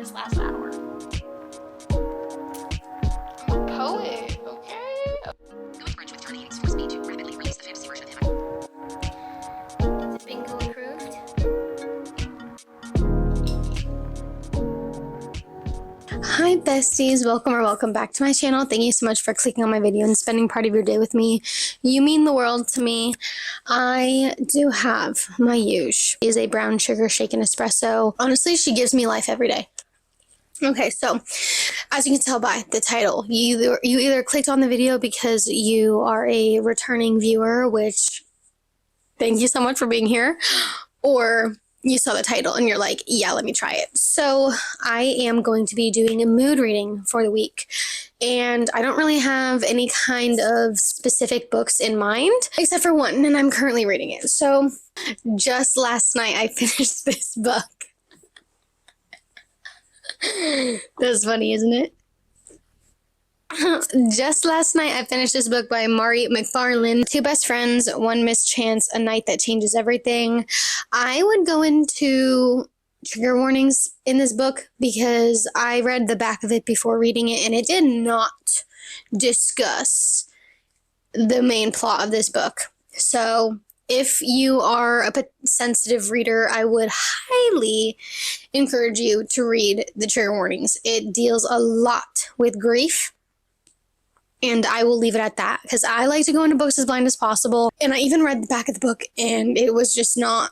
this last hour. I'm a poet, okay? Going French with Charlie's forced me to rapidly release the fantasy version of him. Is it bingo approved? Hi besties, welcome back to my channel. Thank you so much for clicking on my video and spending part of your day with me. You mean the world to me. I do have my Yuge. It is a brown sugar shaken espresso. Honestly, she gives me life every day. Okay, so as you can tell by the title, you either clicked on the video because you are a returning viewer, which thank you so much for being here, or you saw the title and you're like, yeah, let me try it. So I am going to be doing a mood reading for the week. And I don't really have any kind of specific books in mind, except for one, and I'm currently reading it. So just last night, I finished this book. That's funny, isn't it? Just last night, I finished this book by Mari McFarlane, Two Best Friends, One Mischance, A Night That Changes Everything. I would go into trigger warnings in this book because I read the back of it before reading it, and it did not discuss the main plot of this book. So if you are a sensitive reader, I would highly encourage you to read the trigger warnings. It deals a lot with grief. And I will leave it at that because I like to go into books as blind as possible. And I even read the back of the book and it was just not,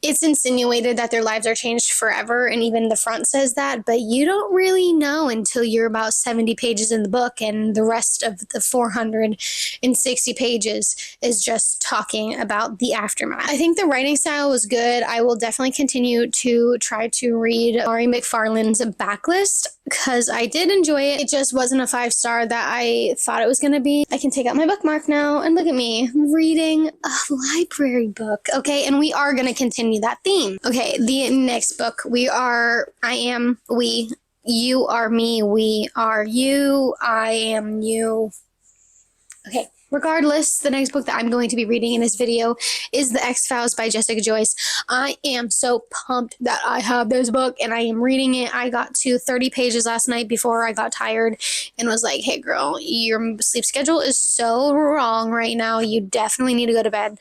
it's insinuated that their lives are changed forever. And even the front says that, but you don't really know until you're about 70 pages in the book. And the rest of the 460 pages is just talking about the aftermath. I think the writing style was good. I will definitely continue to try to read Mari McFarlane's backlist because I did enjoy it. It just wasn't a 5-star that I thought it was going to be. I can take out my bookmark now and look at me reading a library book. Okay, and we are going to continue that theme. Okay, the next book, you are me, we are you, I am you. Okay, regardless, the next book that I'm going to be reading in this video is The X-Files by Jessica Joyce. I am so pumped that I have this book and I am reading it. I got to 30 pages last night before I got tired and was like, hey girl, your sleep schedule is so wrong right now. You definitely need to go to bed.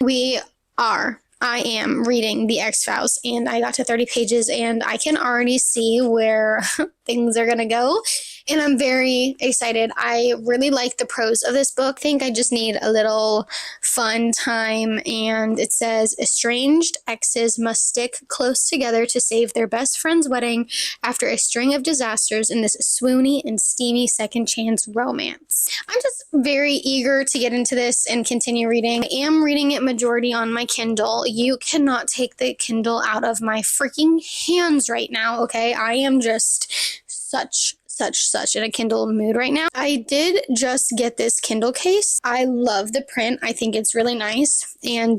I am reading The X-Files and I got to 30 pages and I can already see where things are going to go. And I'm very excited. I really like the prose of this book. I think I just need a little fun time. And it says, estranged exes must stick close together to save their best friend's wedding after a string of disasters in this swoony and steamy second chance romance. I'm just very eager to get into this and continue reading. I am reading it majority on my Kindle. You cannot take the Kindle out of my freaking hands right now, okay? I am just such in a Kindle mood right now. I did just get this Kindle case. I love the print. I think it's really nice. And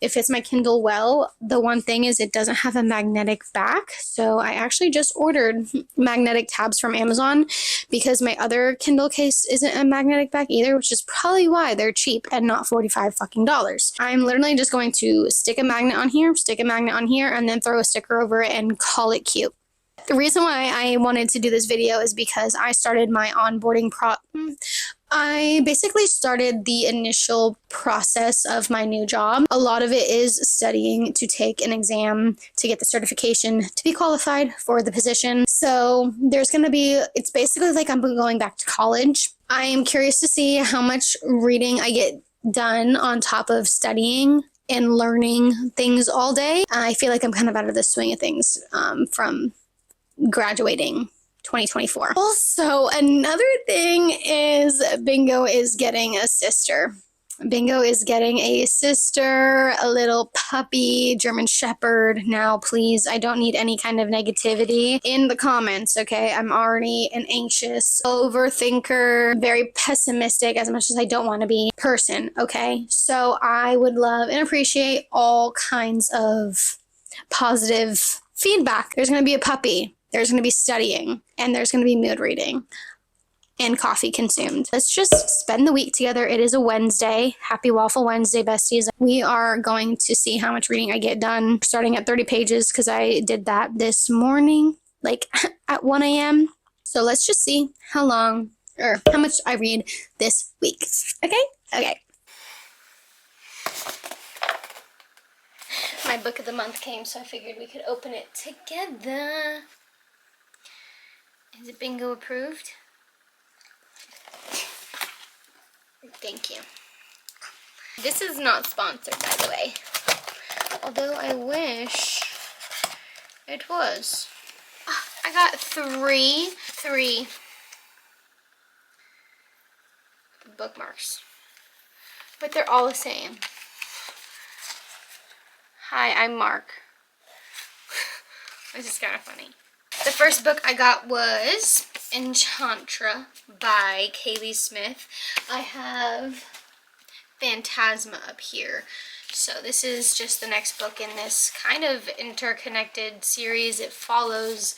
it fits my Kindle well. The one thing is it doesn't have a magnetic back. So I actually just ordered magnetic tabs from Amazon because my other Kindle case isn't a magnetic back either, which is probably why they're cheap and not $45 fucking dollars. I'm literally just going to stick a magnet on here, and then throw a sticker over it and call it cute. The reason why I wanted to do this video is because I started my onboarding I basically started the initial process of my new job. A lot of it is studying to take an exam to get the certification to be qualified for the position. So there's going to be, it's basically like I'm going back to college. I am curious to see how much reading I get done on top of studying and learning things all day. I feel like I'm kind of out of the swing of things from graduating 2024. Also, another thing is Bingo is getting a sister. Bingo is getting a sister, a little puppy, German Shepherd. Now, please, I don't need any kind of negativity in the comments, okay? I'm already an anxious overthinker, very pessimistic, as much as I don't want to be, person, okay? So I would love and appreciate all kinds of positive feedback. There's going to be a puppy. There's going to be studying, and there's going to be mood reading and coffee consumed. Let's just spend the week together. It is a Wednesday. Happy Waffle Wednesday, besties. We are going to see how much reading I get done, starting at 30 pages because I did that this morning. like at 1 a.m. So let's just see how long or how much I read this week. Okay? Okay. My book of the month came, so I figured we could open it together. Is it bingo approved? Thank you. This is not sponsored, by the way. Although I wish it was. I got three bookmarks. But they're all the same. Hi, I'm Mark. This is kind of funny. The first book I got was Enchantra by Kaylee Smith. I have Phantasma up here. So this is just the next book in this kind of interconnected series. It follows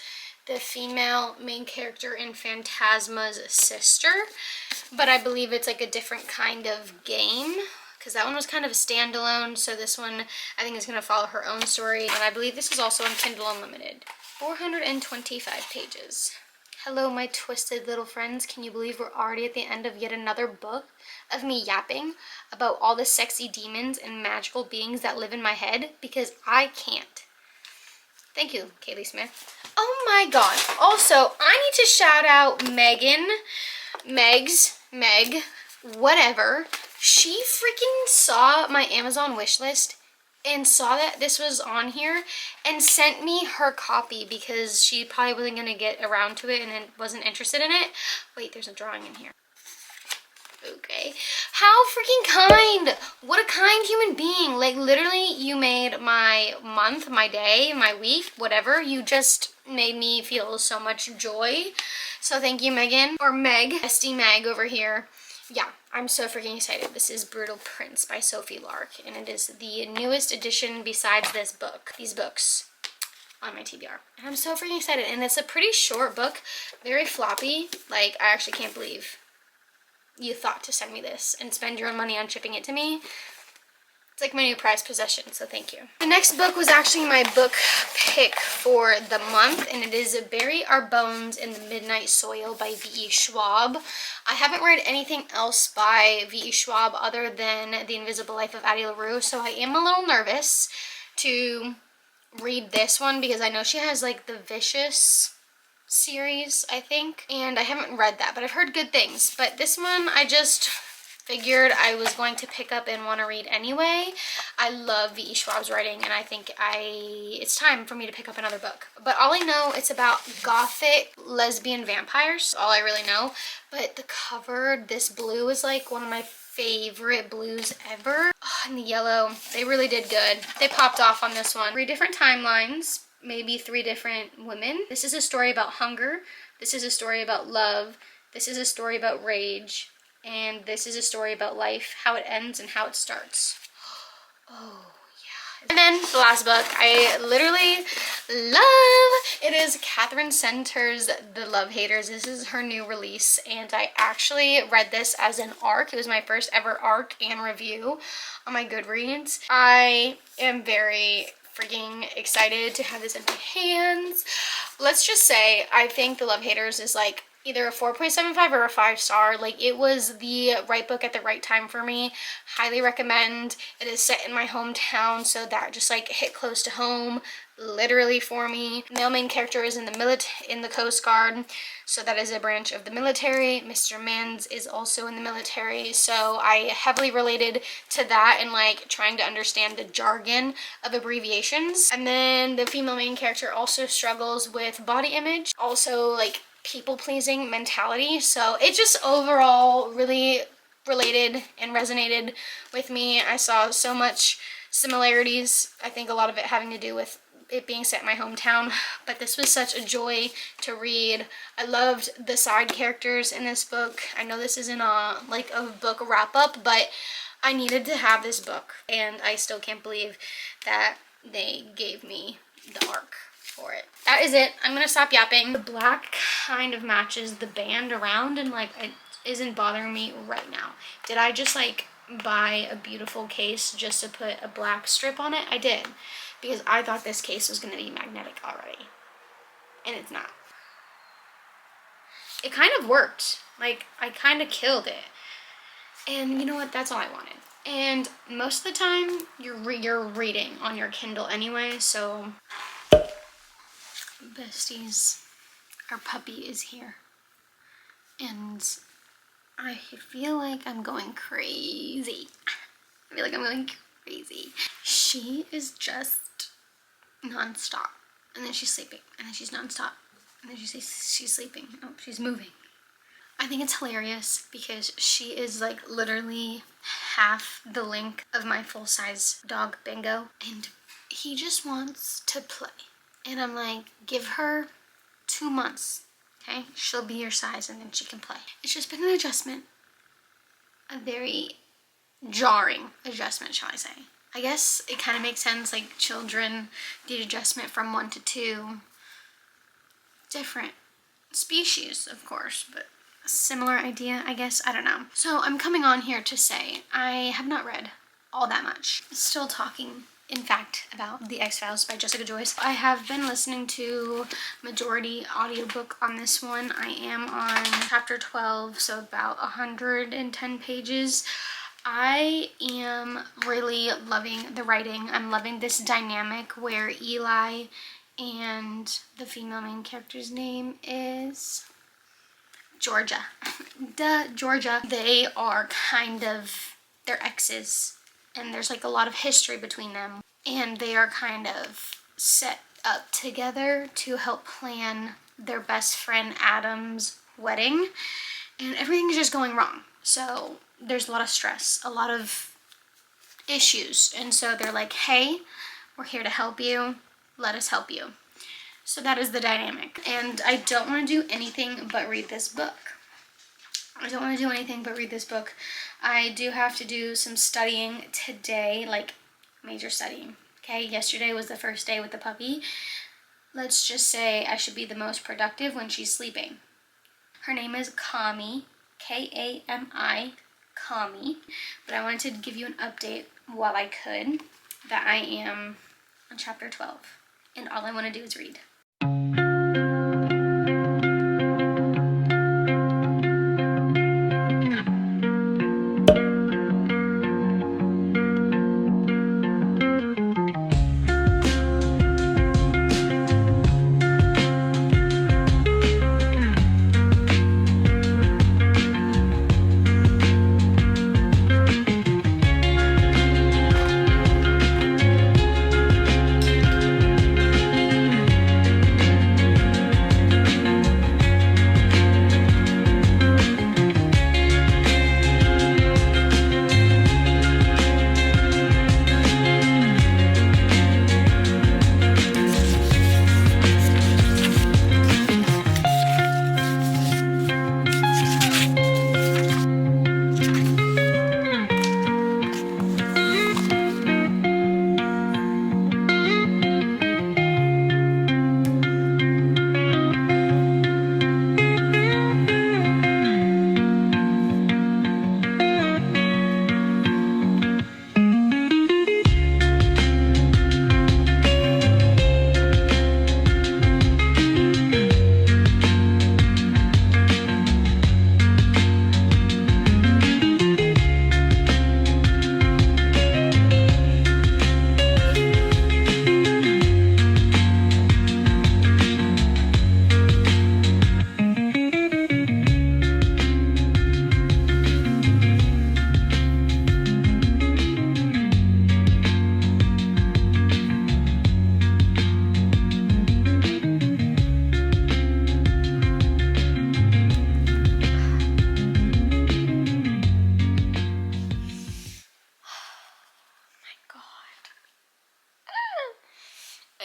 the female main character in Phantasma's sister, but I believe it's like a different kind of game, because that one was kind of a standalone, so this one I think is going to follow her own story, and I believe this is also on Kindle Unlimited. 425 pages. Hello, my twisted little friends. Can you believe we're already at the end of yet another book of me yapping about all the sexy demons and magical beings that live in my head? Because I can't. Thank you, Kaylee Smith. Oh my god. Also, I need to shout out Megan, Meg, whatever. She freaking saw my Amazon wish list and saw that this was on here and sent me her copy because she probably wasn't going to get around to it and wasn't interested in it. Wait, there's a drawing in here. Okay. How freaking kind! What a kind human being. Like, literally, you made my month, my day, my week, whatever. You just made me feel so much joy. So thank you, Megan. Or Meg. Bestie Meg over here. Yeah, I'm so freaking excited. This is Brutal Prince by Sophie Lark, and it is the newest edition besides this book. These books on my TBR. And I'm so freaking excited. And it's a pretty short book. Very floppy. Like, I actually can't believe you thought to send me this and spend your own money on shipping it to me. It's like my new prized possession, so thank you. The next book was actually my book pick for the month, and it is Bury Our Bones in the Midnight Soil by V.E. Schwab. I haven't read anything else by V.E. Schwab other than The Invisible Life of Addie LaRue, so I am a little nervous to read this one because I know she has like the Vicious series, I think, and I haven't read that, but I've heard good things. But this one I just figured I was going to pick up and want to read anyway. I love V.E. Schwab's writing, and I think it's time for me to pick up another book. But all I know, it's about gothic lesbian vampires. All I really know. But the cover, this blue is like one of my favorite blues ever. Oh, and the yellow, they really did good. They popped off on this one. 3 different timelines. Maybe 3 different women. This is a story about hunger. This is a story about love. This is a story about rage. And this is a story about life, how it ends and how it starts. Oh, yeah. And then the last book I literally love. It is Catherine Center's The Love Haters. This is her new release, and I actually read this as an ARC. It was my first ever ARC and review on my Goodreads. I am very freaking excited to have this in my hands. Let's just say I think The Love Haters is like either a 4.75 or a 5-star. Like, it was the right book at the right time for me. Highly recommend. It is set in my hometown, so that just like hit close to home literally for me. Male main character is in the Coast Guard, so that is a branch of the military. Mr. Mans is also in the military, so I heavily related to that and like trying to understand the jargon of abbreviations. And then the female main character also struggles with body image, also like people-pleasing mentality. So it just overall really related and resonated with me. I saw so much similarities. I think a lot of it having to do with it being set in my hometown, but this was such a joy to read. I loved the side characters in this book. I know this isn't a book wrap-up, but I needed to have this book, and I still can't believe that they gave me the ARC for it. That is it. I'm gonna stop yapping. The black kind of matches the band around, and like it isn't bothering me right now. Did I just like buy a beautiful case just to put a black strip on it? I did, because I thought this case was gonna be magnetic already. and it's not. It kind of worked. Like, I kind of killed it. And you know what? That's all I wanted. And most of the time, you're reading on your Kindle anyway, so... Besties, our puppy is here. And I feel like I'm going crazy. I feel like I'm going crazy. She is just non-stop. And then she's sleeping. And then she's non-stop. And then she's sleeping. Oh, she's moving. I think it's hilarious because she is like literally half the length of my full-size dog Bingo, and he just wants to play. And I'm like, give her 2 months, okay? She'll be your size and then she can play. It's just been an adjustment, a very jarring adjustment, shall I say. I guess it kind of makes sense, like children need adjustment from 1 to 2. Different species, of course, but similar idea, I guess. I don't know. So I'm coming on here to say I have not read all that much. Still talking, in fact, about The X-Files by Jessica Joyce. I have been listening to majority audiobook on this one. I am on chapter 12, so about 110 pages. I am really loving the writing. I'm loving this dynamic where Eli and the female main character's name is Georgia. Georgia. They are kind of, they're exes, and there's like a lot of history between them, and they are kind of set up together to help plan their best friend Adam's wedding, and everything's just going wrong. So there's a lot of stress, a lot of issues, and so they're like, hey, we're here to help you, let us help you. So that is the dynamic. And I don't want to do anything but read this book. I don't want to do anything but read this book. I do have to do some studying today, like major studying. Okay, yesterday was the first day with the puppy. Let's just say I should be the most productive when she's sleeping. Her name is Kami, K-A-M-I, Kami. But I wanted to give you an update while I could that I am on chapter 12. And all I want to do is read.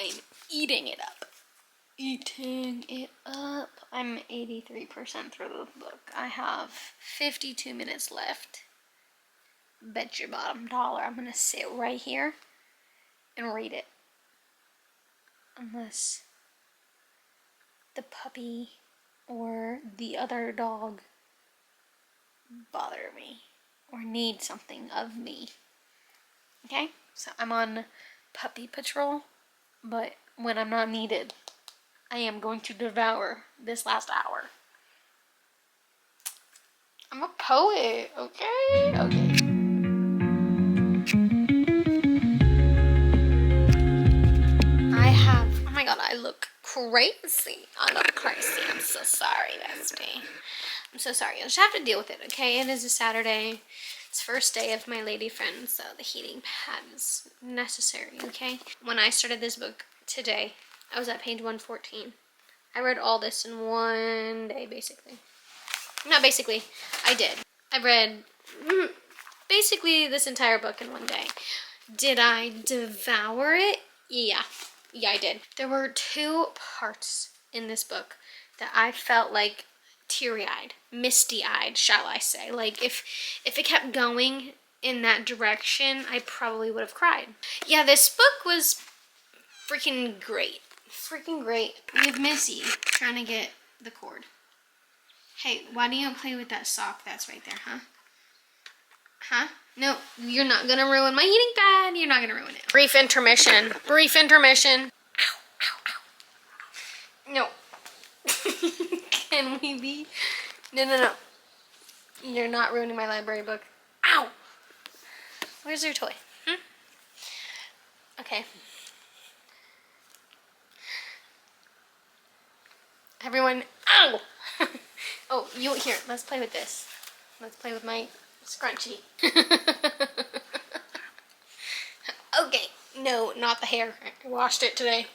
I'm eating it up. Eating it up. I'm 83% through the book. I have 52 minutes left. Bet your bottom dollar I'm gonna sit right here and read it. Unless the puppy or the other dog bother me or need something of me. Okay? So I'm on puppy patrol, but when I'm not needed, I am going to devour this last hour. I'm a poet, okay? Okay. Oh my god, I look crazy. I look crazy. I'm so sorry, bestie. I'm so sorry. You'll just have to deal with it, okay? It is a Saturday. It's first day of my lady friend, so the heating pad is necessary, okay? When I started this book today, I was at page 114. I read all this in one day, basically. Not basically, I did. I read basically this entire book in one day. Did I devour it? Yeah. Yeah, I did. There were 2 parts in this book that I felt like teary-eyed, misty-eyed, shall I say. Like, if it kept going in that direction, I probably would have cried. Yeah, this book was freaking great. Freaking great. We have Missy trying to get the cord. Hey, why do you play with that sock that's right there, huh? Huh? No, you're not gonna ruin my heating pad. You're not gonna ruin it. Brief intermission. Brief intermission. Ow, ow, ow. No. Can we be? No. You're not ruining my library book. Ow! Where's your toy? Okay. Everyone, ow! Oh, you here, let's play with this. Let's play with my scrunchie. Okay, no, not the hair. I washed it today.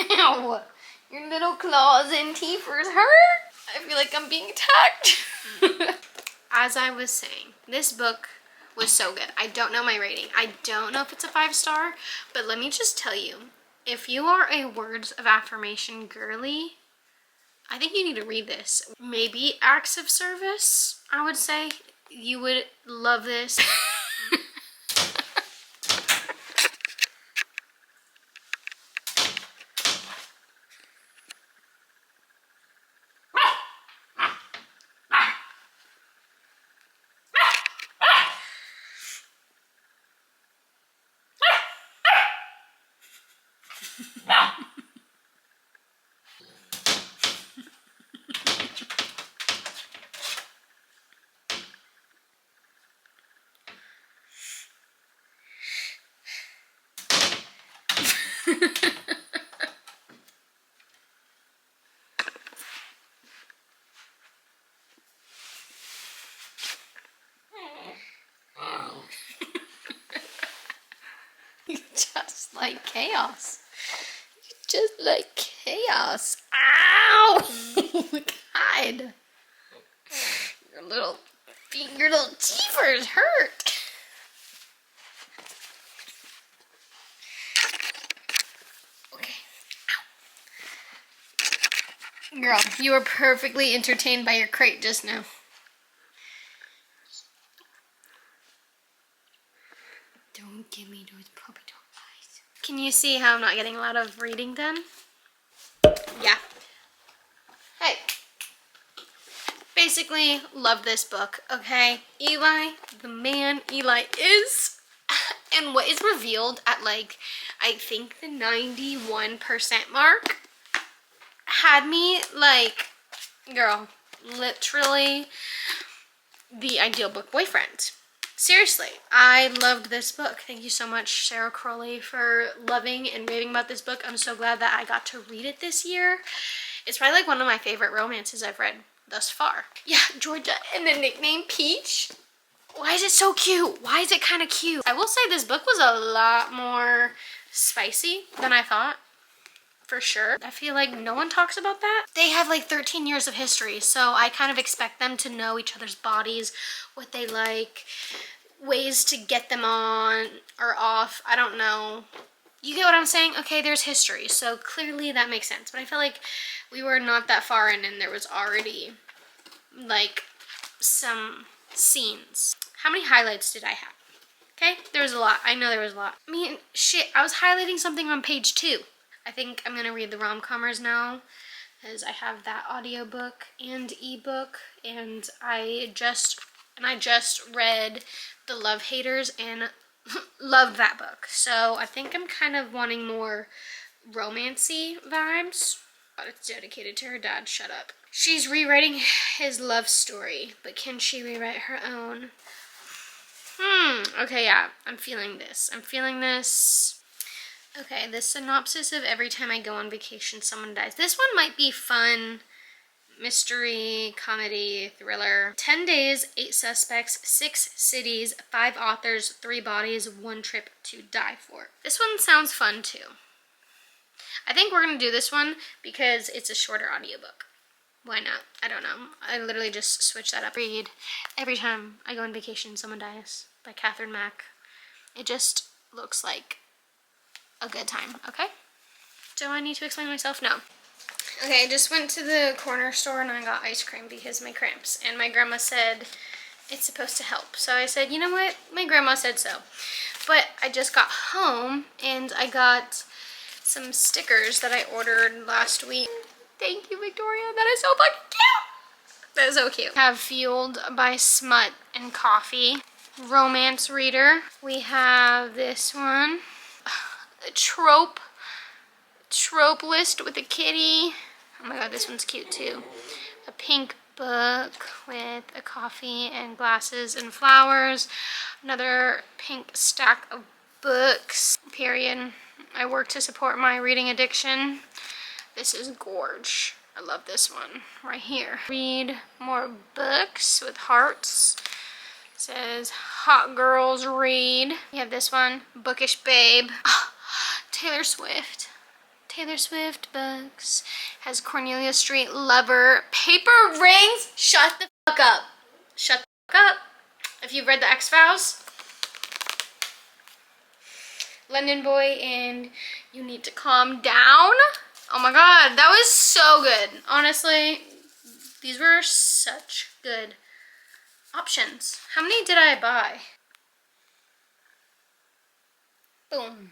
Ow! Your little claws and teethers hurt. I feel like I'm being attacked. As I was saying, this book was so good. I don't know my rating. I don't know if it's a 5-star, but let me just tell you, if you are a words of affirmation girly, I think you need to read this. Maybe acts of service, I would say. You would love this. You just like chaos. You just like chaos. Ow! God. Your little teethers hurt. Okay. Ow. Girl, you were perfectly entertained by your crate just now. Don't give me those puppy dog eyes. Can you see how I'm not getting a lot of reading done? Yeah. Hey. Basically, love this book, okay? Eli, the man Eli is, and what is revealed at like, I think the 91% mark, had me like, girl, literally the ideal book boyfriend. Seriously, I loved this book. Thank you so much, Sarah Crowley, for loving and raving about this book. I'm so glad that I got to read it this year. It's probably like one of my favorite romances I've read thus far. Yeah, Georgia, and the nickname Peach. Why is it so cute? Why is it kind of cute? I will say this book was a lot more spicy than I thought. For sure. I feel like no one talks about that. They have like 13 years of history, so I kind of expect them to know each other's bodies, what they like, ways to get them on or off. I don't know. You get what I'm saying? Okay, there's history, so clearly that makes sense. But I feel like we were not that far in and there was already like some scenes. How many highlights did I have? Okay, there was a lot. I know there was a lot. I mean, shit, I was highlighting something on page 2. I think I'm gonna read the Rom-commers now, as I have that audiobook and ebook, and I just read The Love Haters and loved that book. So I think I'm kind of wanting more romancy vibes. God, it's dedicated to her dad. Shut up. She's rewriting his love story, but can she rewrite her own? Okay, yeah. I'm feeling this. Okay, the synopsis of Every Time I Go on Vacation, Someone Dies. This one might be fun. Mystery, comedy, thriller. 10 days, 8 suspects, 6 cities, 5 authors, 3 bodies, 1 trip to die for. This one sounds fun too. I think we're going to do this one because it's a shorter audiobook. Why not? I don't know. I literally just switched that up. Read Every Time I Go on Vacation, Someone Dies by Catherine Mack. It just looks like a good time, okay? Do I need to explain myself? No. Okay, I just went to the corner store and I got ice cream because of my cramps. And my grandma said it's supposed to help. So I said, you know what? My grandma said so. But I just got home and I got some stickers that I ordered last week. Thank you, Victoria. That is so fucking cute. That is so cute. Have Fueled by Smut and Coffee. Romance reader. We have this one. A trope list with a kitty. Oh my god, this one's cute too. A pink book with a coffee and glasses and flowers. Another pink stack of books. Period. I work to support my reading addiction. This is gorge. I love this one right here. Read more books with hearts. It says Hot Girls Read. We have this one, Bookish Babe. Taylor Swift books. Has Cornelia Street Lover. Paper Rings. Shut the fuck up. Shut the fuck up. If you've read the X-Files. London Boy and You Need to Calm Down. Oh my god, that was so good. Honestly, these were such good options. How many did I buy? Boom.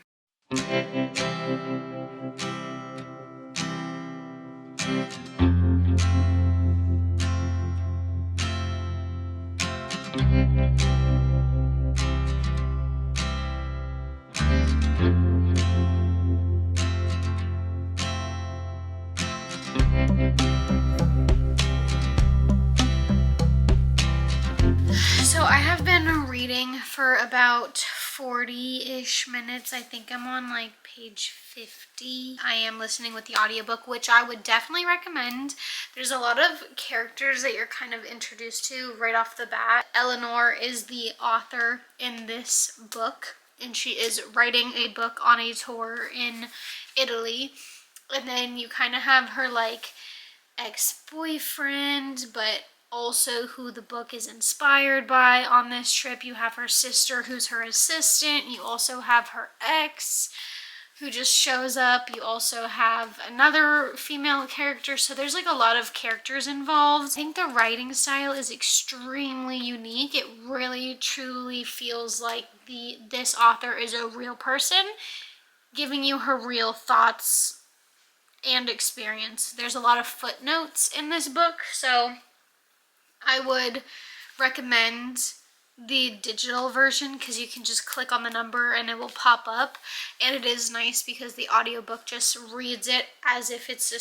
So I have been reading for about 40-ish minutes. I think I'm on like page 50. I am listening with the audiobook, which I would definitely recommend. There's a lot of characters that you're kind of introduced to right off the bat. Eleanor is the author in this book, and she is writing a book on a tour in Italy. And then you kind of have her like ex-boyfriend, but also who the book is inspired by on this trip. You have her sister who's her assistant. You also have her ex who just shows up. You also have another female character. So there's like a lot of characters involved. I think the writing style is extremely unique. It really truly feels like this author is a real person giving you her real thoughts and experience. There's a lot of footnotes in this book, so I would recommend the digital version because you can just click on the number and it will pop up. And it is nice because the audiobook just reads it as if it's a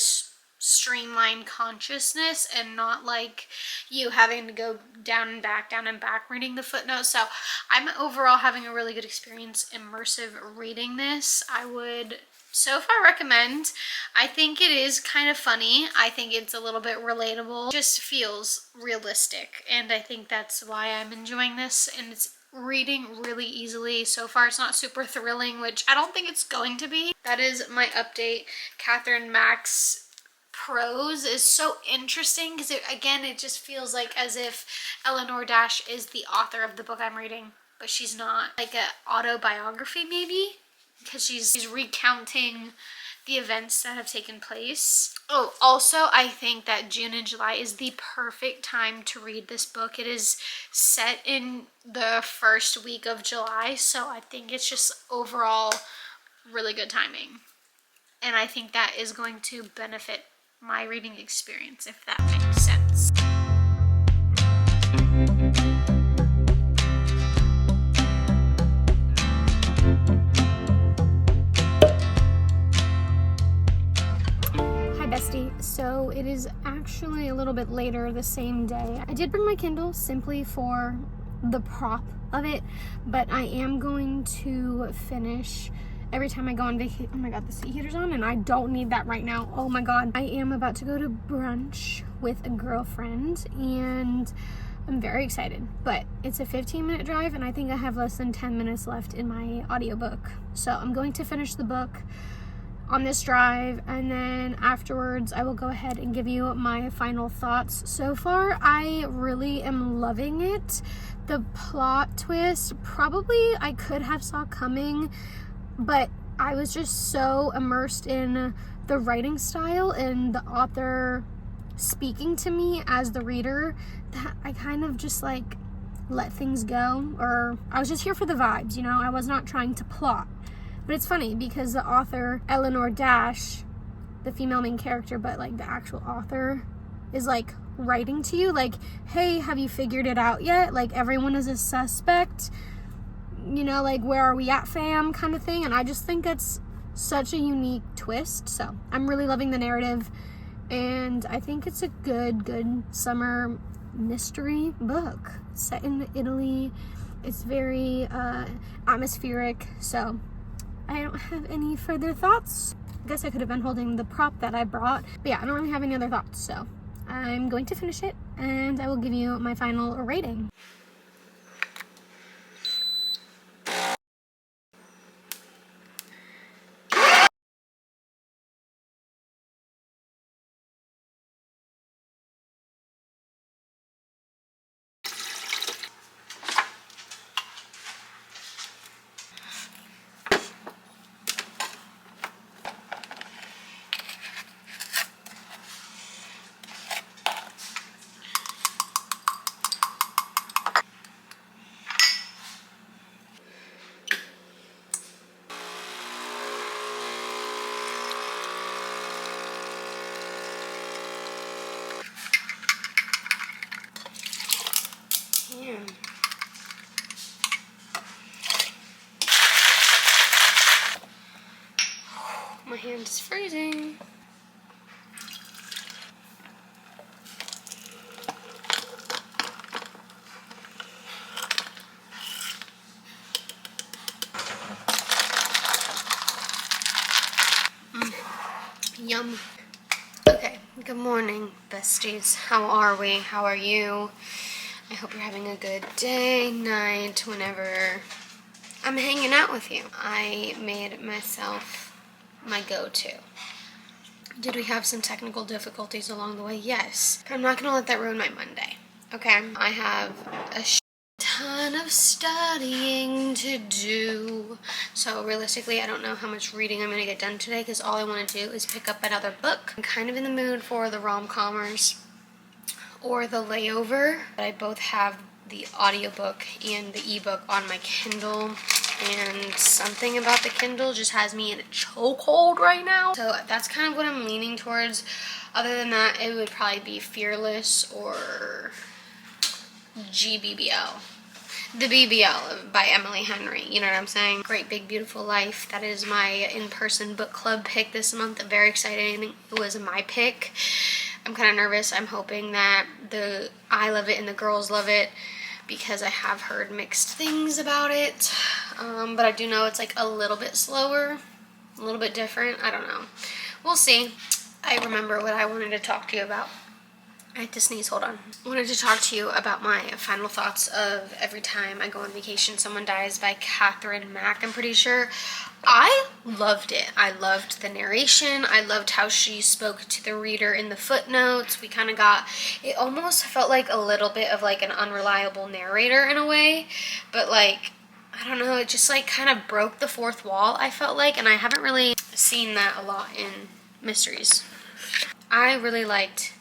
streamlined consciousness and not like you having to go down and back reading the footnotes. So I'm overall having a really good experience immersive reading this. I would so far recommend. I think it is kind of funny. I think it's a little bit relatable. It just feels realistic, and I think that's why I'm enjoying this, and it's reading really easily. So far it's not super thrilling, which I don't think it's going to be. That is my update. Catherine Mack's prose is so interesting because it just feels like as if Eleanor Dash is the author of the book I'm reading, but she's not. Like an autobiography maybe, because she's recounting the events that have taken place. Oh, also, I think that June and July is the perfect time to read this book. It is set in the first week of July, so I think it's just overall really good timing. And I think that is going to benefit my reading experience, if that makes sense. so it is actually a little bit later the same day. I did bring my Kindle simply for the prop of it, but I am going to finish every time I go on vacation. Oh my god, the seat heater's on and I don't need that right now. Oh my god. I am about to go to brunch with a girlfriend and I'm very excited, but it's a 15-minute drive and I think I have less than 10 minutes left in my audiobook. So I'm going to finish the book on this drive, and then afterwards I will go ahead and give you my final thoughts. So far, I really am loving it. The plot twist, probably I could have saw coming, but I was just so immersed in the writing style and the author speaking to me as the reader that I kind of just like let things go, or I was just here for the vibes, you know? I was not trying to plot. But it's funny because the author, Eleanor Dash, the female main character, but like the actual author is like writing to you like, hey, have you figured it out yet? Like everyone is a suspect, you know, like where are we at, fam, kind of thing. And I just think it's such a unique twist. So I'm really loving the narrative, and I think it's a good summer mystery book set in Italy. It's very atmospheric, so I don't have any further thoughts. I guess I could have been holding the prop that I brought, but yeah, I don't really have any other thoughts, so I'm going to finish it and I will give you my final rating. Yeah. My hand is freezing. Yum. Okay, good morning, besties. How are we? How are you? I hope you're having a good day, night, whenever I'm hanging out with you. I made myself my go-to. Did we have some technical difficulties along the way? Yes. But I'm not gonna let that ruin my Monday. Okay? I have a ton of studying to do. So realistically, I don't know how much reading I'm gonna get done today because all I want to do is pick up another book. I'm kind of in the mood for the rom-commers or the layover. I both have the audiobook and the ebook on my Kindle, and something about the Kindle just has me in a chokehold right now. So that's kind of what I'm leaning towards. Other than that, it would probably be Fearless or GBBL. The BBL by Emily Henry, you know what I'm saying? Great Big Beautiful Life. That is my in-person book club pick this month. I'm very excited. It was my pick. I'm kind of nervous. I'm hoping that I love it and the girls love it, because I have heard mixed things about it. But I do know it's like a little bit slower, a little bit different. I don't know. We'll see. I remember what I wanted to talk to you about. I had to sneeze, hold on. I wanted to talk to you about my final thoughts of Every Time I Go on Vacation Someone Dies by Catherine Mack, I'm pretty sure. I loved it. I loved the narration. I loved how she spoke to the reader in the footnotes. We kind of got, it almost felt like a little bit of like an unreliable narrator in a way, but like, I don't know, it just like kind of broke the fourth wall, I felt like, and I haven't really seen that a lot in mysteries. I really liked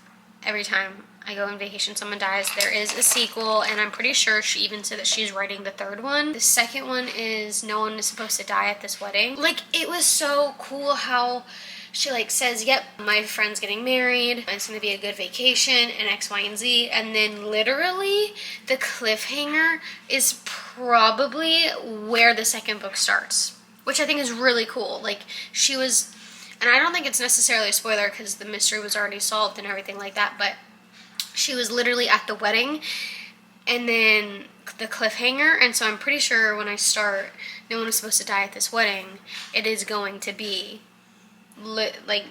Every Time I Go on Vacation Someone Dies. There is a sequel, and I'm pretty sure she even said that she's writing the third one. The second one is No One Is Supposed to Die at This Wedding. Like, it was so cool how she like says, yep, my friend's getting married, it's gonna be a good vacation, and X, Y, and Z, and then literally the cliffhanger is probably where the second book starts, which I think is really cool. Like, she was and I don't think it's necessarily a spoiler because the mystery was already solved and everything like that, but she was literally at the wedding and then the cliffhanger, and so I'm pretty sure when I start no one is supposed to die at this wedding, it is going to be like,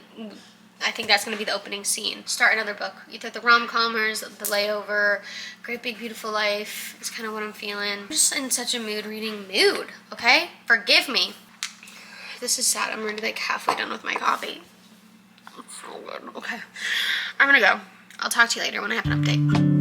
I think that's going to be the opening scene. Start another book. Either the Rom-commers, the Layover, Great Big Beautiful Life is kind of what I'm feeling. I'm just in such a reading mood, okay? Forgive me. This is sad. I'm already like halfway done with my coffee. It's so good. Okay. I'm gonna go. I'll talk to you later when I have an update.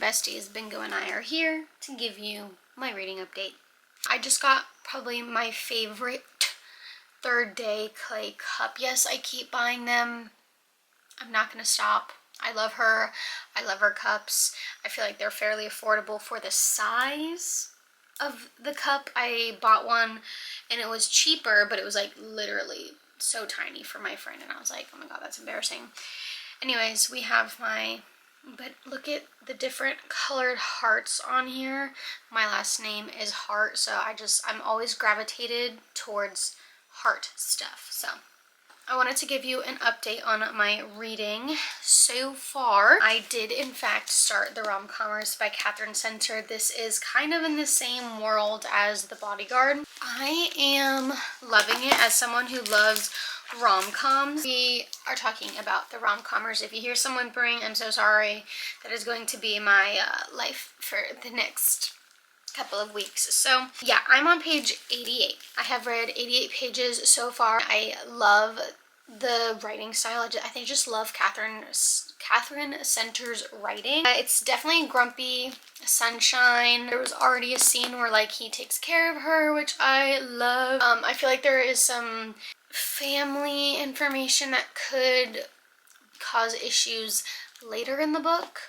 Besties, Bingo and I are here to give you my reading update. I just got probably my favorite third day clay cup. Yes, I keep buying them. I'm not going to stop. I love her. I love her cups. I feel like they're fairly affordable for the size of the cup. I bought one and it was cheaper, but it was like literally so tiny for my friend, and I was like, oh my god, that's embarrassing. Anyways, we have my... But look at the different colored hearts on here. My last name is Heart, so I'm always gravitated towards heart stuff. So I wanted to give you an update on my reading so far. I did in fact start the Rom-commers by Catherine Center. This is kind of in the same world as The Bodyguard. I am loving it as someone who loves rom-coms. We are talking about the rom-commers. If you hear someone whimpering, I'm so sorry. That is going to be my life for the next couple of weeks. So yeah, I'm on page 88. I have read 88 pages so far. I love the writing style. I just love Catherine Center's writing. It's definitely grumpy sunshine. There was already a scene where like he takes care of her, which I love. I feel like there is some family information that could cause issues later in the book.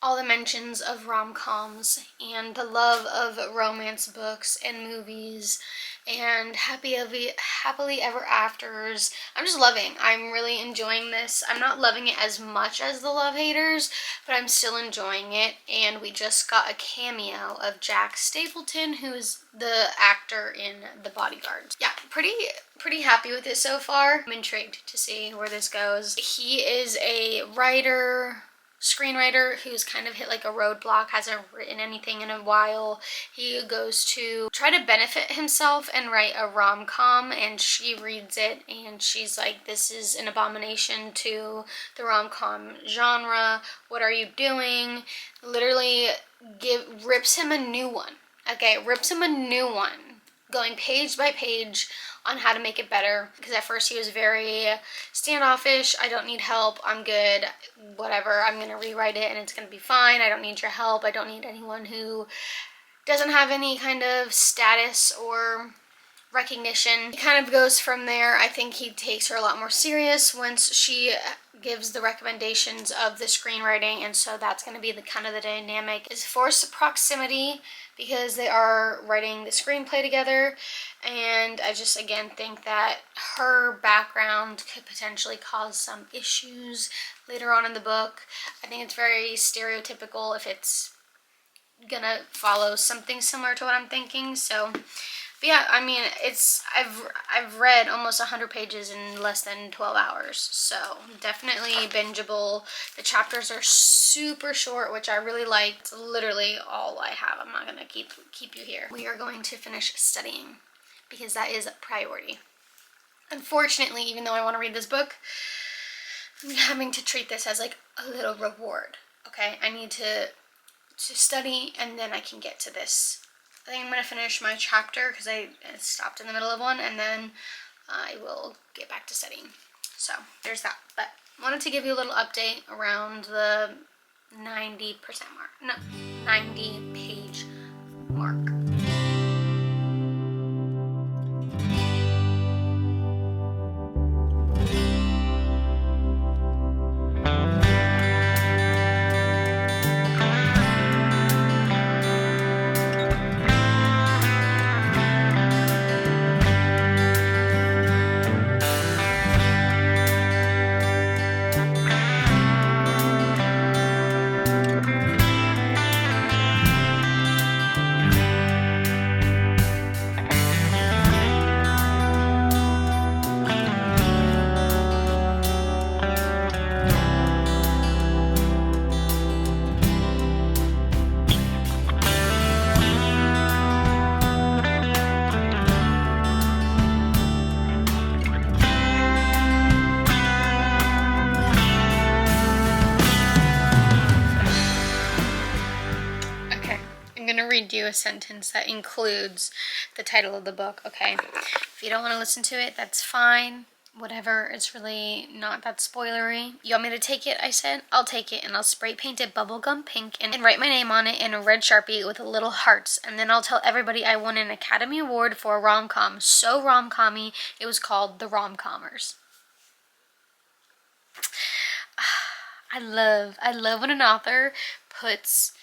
All the mentions of rom-coms and the love of romance books and movies and happily ever afters. I'm really enjoying this. I'm not loving it as much as the Love Haters, but I'm still enjoying it. And we just got a cameo of Jack Stapleton, who is the actor in The Bodyguard. Yeah, pretty happy with it so far. I'm intrigued to see where this goes. He is a screenwriter who's kind of hit like a roadblock, hasn't written anything in a while. He goes to try to benefit himself and write a rom-com, and she reads it and she's like, this is an abomination to the rom-com genre. What are you doing? Literally rips him a new one. Okay, rips him a new one, going page by page on how to make it better, because at first he was very standoffish. I don't need help, I'm good, whatever, I'm gonna rewrite it and it's gonna be fine. I don't need your help. I don't need anyone who doesn't have any kind of status or recognition. He kind of goes from there. I think he takes her a lot more serious once she gives the recommendations of the screenwriting, and so that's going to be the kind of the dynamic is forced proximity, because they are writing the screenplay together. And I just again think that her background could potentially cause some issues later on in the book. I think it's very stereotypical if it's gonna follow something similar to what I'm thinking. So but yeah, I mean, I've read almost 100 pages in less than 12 hours, so definitely bingeable. The chapters are super short, which I really like. It's literally all I have. I'm not gonna keep you here. We are going to finish studying because that is a priority. Unfortunately, even though I want to read this book, I'm having to treat this as like a little reward. Okay, I need to study and then I can get to this I think I'm going to finish my chapter because I stopped in the middle of one, and then I will get back to studying. So there's that. But I wanted to give you a little update around the 90% mark. No, 90 page mark. Read you a sentence that includes the title of the book, okay? If you don't want to listen to it, that's fine. Whatever, it's really not that spoilery. You want me to take it, I said? I'll take it, and I'll spray paint it bubblegum pink and write my name on it in a red Sharpie with little hearts, and then I'll tell everybody I won an Academy Award for a rom-com. So rom-com-y, it was called the Rom-commers. I love when an author puts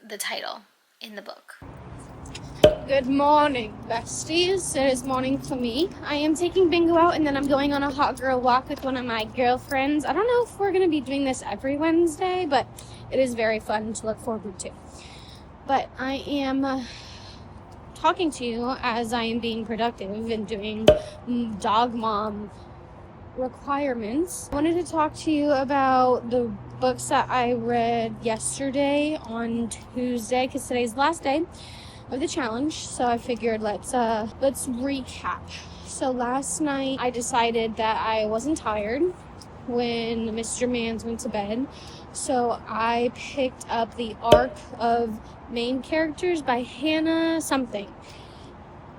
the title in the book. Good morning, besties. It is morning for me. I am taking Bingo out, and then I'm going on a hot girl walk with one of my girlfriends. I don't know if we're going to be doing this every Wednesday, but it is very fun to look forward to. But I am talking to you as I am being productive and doing dog mom requirements. I wanted to talk to you about the books that I read yesterday on Tuesday, because today's the last day of the challenge, so I figured let's recap. So last night I decided that I wasn't tired when Mr. Mans went to bed, so I picked up the arc of Main Characters by Hannah something,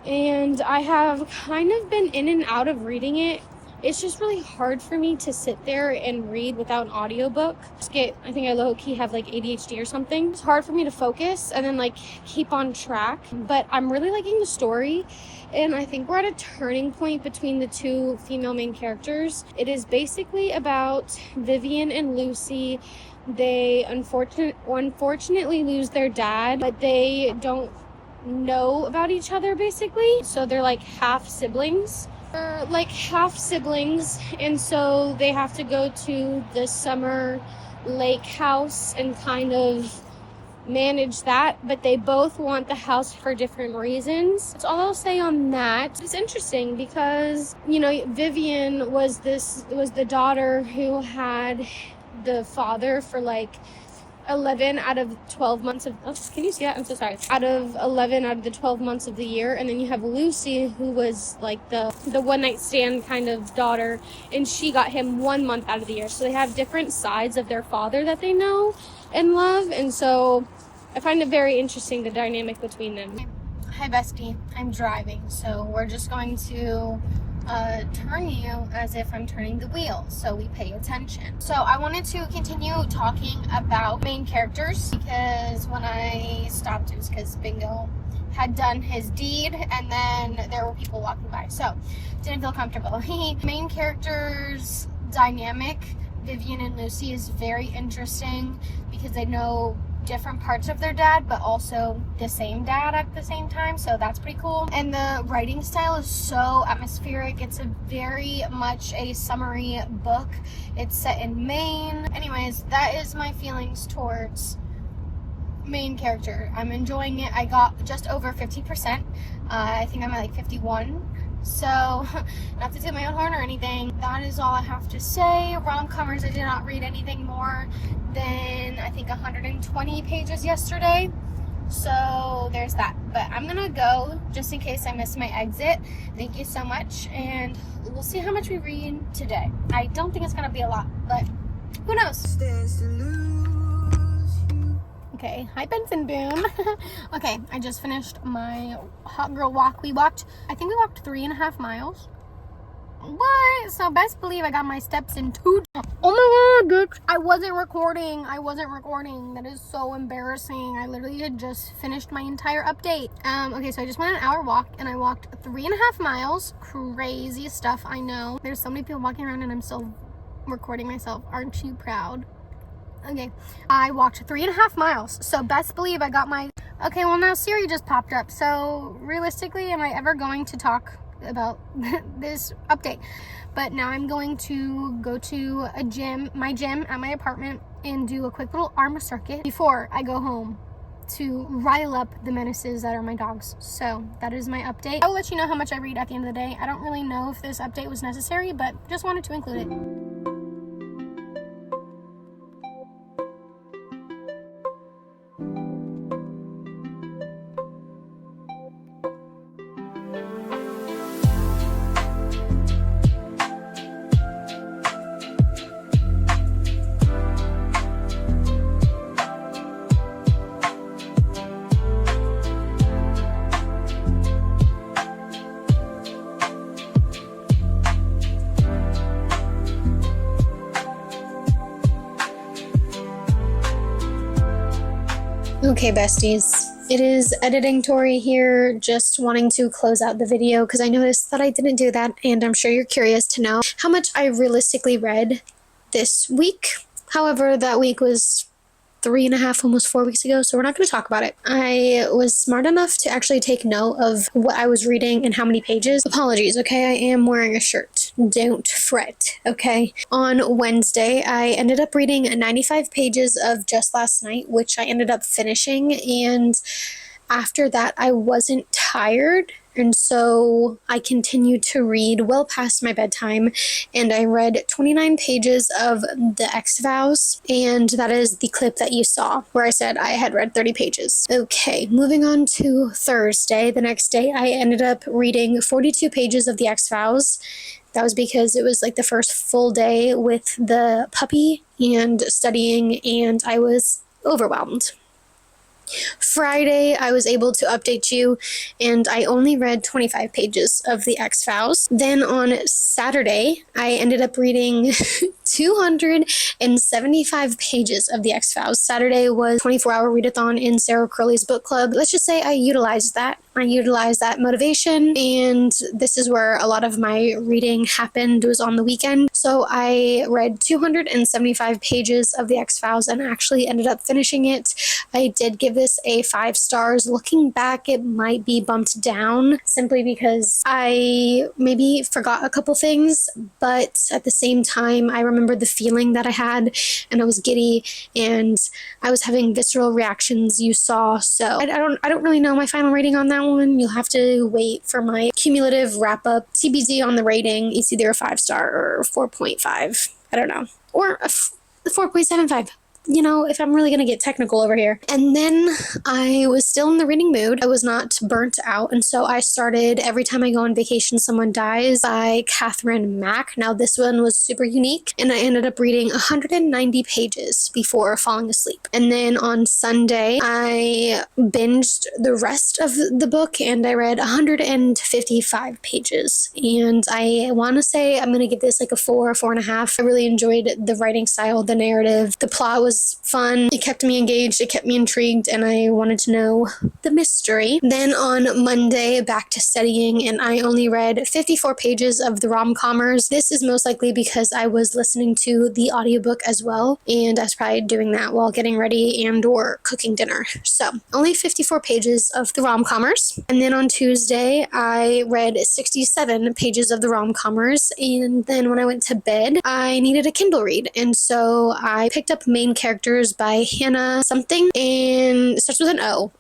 and I have kind of been in and out of reading it. It's just really hard for me to sit there and read without an audiobook. I think I low-key have like ADHD or something. It's hard for me to focus and then like keep on track. But I'm really liking the story, and I think we're at a turning point between the two female main characters. It is basically about Vivian and Lucy. They unfortunately lose their dad, but they don't know about each other basically. So they're like half siblings. And so they have to go to the summer lake house and kind of manage that, but they both want the house for different reasons. That's all I'll say on that. It's interesting because, you know, Vivian was the daughter who had the father for like 11 out of 12 months of, oh, can you see that? I'm so sorry. Out of 11 out of the 12 months of the year. And then you have Lucy, who was like the one night stand kind of daughter, and she got him 1 month out of the year. So they have different sides of their father that they know and love. And so I find it very interesting, the dynamic between them. Hi, bestie. I'm driving, so we're just going to turn you as if I'm turning the wheel, so we pay attention. So I wanted to continue talking about main characters, because when I stopped, it was because Bingo had done his deed, and then there were people walking by, so didn't feel comfortable. Main characters dynamic, Vivian and Lucy, is very interesting because they know different parts of their dad, but also the same dad at the same time, so that's pretty cool. And the writing style is so atmospheric. It's a very much a summery book. It's set in Maine. Anyways, that is my feelings towards main character. I'm enjoying it. I got just over 50%. I think I'm at like 51. So, not to toot my own horn or anything. That is all I have to say. Rom-commers, I did not read anything more than I think 120 pages yesterday. So there's that. But I'm gonna go just in case I miss my exit. Thank you so much, and we'll see how much we read today. I don't think it's gonna be a lot, but who knows? Okay, hi Benson Boone. Okay, I just finished my hot girl walk. I think we walked 3.5 miles. What? So best believe I got my steps in 2. Oh my god, bitch. I wasn't recording. That is so embarrassing. I literally had just finished my entire update. Okay, so I just went an hour walk and I walked 3.5 miles. Crazy stuff, I know. There's so many people walking around and I'm still recording myself. Aren't you proud? Okay, I walked 3.5 miles. So best believe I got my... Okay, well now Siri just popped up. So realistically, am I ever going to talk about this update? But now I'm going to go to my gym at my apartment and do a quick little arm circuit before I go home to rile up the menaces that are my dogs. So that is my update. I will let you know how much I read at the end of the day. I don't really know if this update was necessary, but just wanted to include it. Okay, besties. It is editing Tori here, just wanting to close out the video because I noticed that I didn't do that, and I'm sure you're curious to know how much I realistically read this week. However, that week was 3.5, almost 4 weeks ago, so we're not going to talk about it. I was smart enough to actually take note of what I was reading and how many pages. Apologies, okay? I am wearing a shirt. Don't fret, okay? On Wednesday, I ended up reading 95 pages of Just Last Night, which I ended up finishing, and after that, I wasn't tired, and so I continued to read well past my bedtime, and I read 29 pages of The X-Vows, and that is the clip that you saw, where I said I had read 30 pages. Okay, moving on to Thursday. The next day, I ended up reading 42 pages of The X-Vows. That was because it was like the first full day with the puppy and studying, and I was overwhelmed. Friday, I was able to update you, and I only read 25 pages of The X-Vows. Then on Saturday, I ended up reading 275 pages of The X-Vows. Saturday was 24-hour readathon in Sarah Curley's book club. Let's just say I utilized that. I utilized that motivation, and this is where a lot of my reading happened, was on the weekend. So I read 275 pages of The X-Vows and actually ended up finishing it. I did give this a 5 stars. Looking back, it might be bumped down simply because I maybe forgot a couple things, but at the same time, I remembered the feeling that I had, and I was giddy, and I was having visceral reactions you saw. So I don't really know my final rating on that one. You'll have to wait for my cumulative wrap-up. TBD on the rating. It's either a 5-star or 4.5. I don't know. Or a 4.75. You know, if I'm really going to get technical over here. And then I was still in the reading mood. I was not burnt out. And so I started Every Time I Go on Vacation, Someone Dies by Catherine Mack. Now, this one was super unique, and I ended up reading 190 pages before falling asleep. And then on Sunday, I binged the rest of the book, and I read 155 pages. And I want to say I'm going to give this like a 4 or 4.5. I really enjoyed the writing style, the narrative. The plot was fun. It kept me engaged, it kept me intrigued, and I wanted to know the mystery. Then on Monday, back to studying, and I only read 54 pages of the Rom-commers. This is most likely because I was listening to the audiobook as well, and I was probably doing that while getting ready and or cooking dinner. So only 54 pages of the Rom-commers. And then on Tuesday, I read 67 pages of the Rom-commers, and then when I went to bed, I needed a Kindle read, and so I picked up Main Characters by Hannah something, and it starts with an O.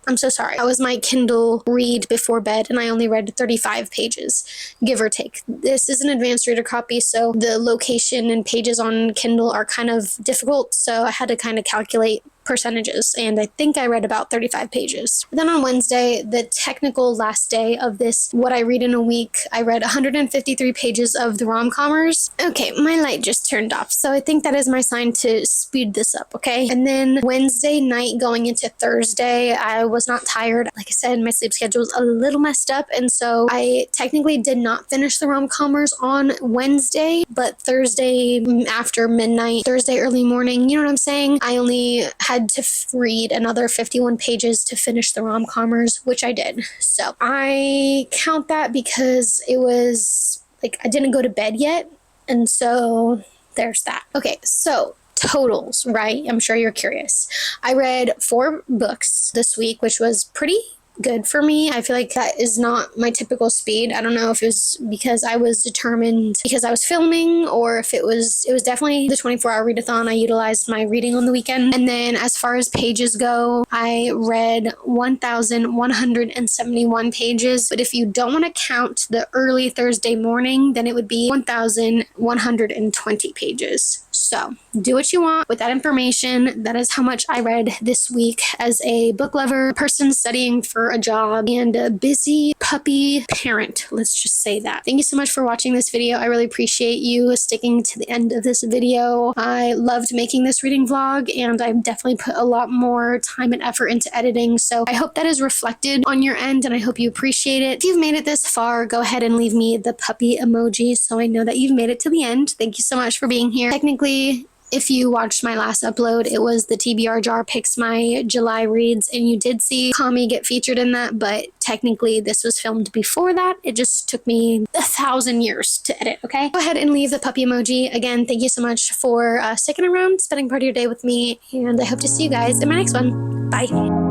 I'm so sorry. That was my Kindle read before bed, and I only read 35 pages, give or take. This is an advanced reader copy, so the location and pages on Kindle are kind of difficult, so I had to kind of calculate percentages, and I think I read about 35 pages. Then on Wednesday, the technical last day of this, what I read in a week, I read 153 pages of the Rom-commers. Okay, my light just turned off, so I think that is my sign to speed this up, okay? And then Wednesday night going into Thursday, I was not tired. Like I said, my sleep schedule was a little messed up, and so I technically did not finish the Rom-commers on Wednesday, but Thursday after midnight, Thursday early morning, you know what I'm saying? I only had to read another 51 pages to finish the Rom-commers, which I did. So I count that because it was like I didn't go to bed yet, and so there's that. Okay, so totals, right? I'm sure you're curious. I read 4 books this week, which was pretty good for me. I feel like that is not my typical speed. I don't know if it was because I was determined because I was filming, or if it was definitely the 24-hour readathon. I utilized my reading on the weekend. And then as far as pages go, I read 1,171 pages. But if you don't want to count the early Thursday morning, then it would be 1,120 pages. So do what you want with that information. That is how much I read this week as a book lover, person studying for a job, and a busy puppy parent. Let's just say that. Thank you so much for watching this video. I really appreciate you sticking to the end of this video. I loved making this reading vlog, and I've definitely put a lot more time and effort into editing. So I hope that is reflected on your end, and I hope you appreciate it. If you've made it this far, go ahead and leave me the puppy emoji so I know that you've made it to the end. Thank you so much for being here. Technically, if you watched my last upload, it was the TBR jar picks my July reads, and you did see Kami get featured in that, but technically this was filmed before that. It just took me 1,000 years to edit, okay? Go ahead and leave the puppy emoji. Again, thank you so much for sticking around, spending part of your day with me, and I hope to see you guys in my next one. Bye.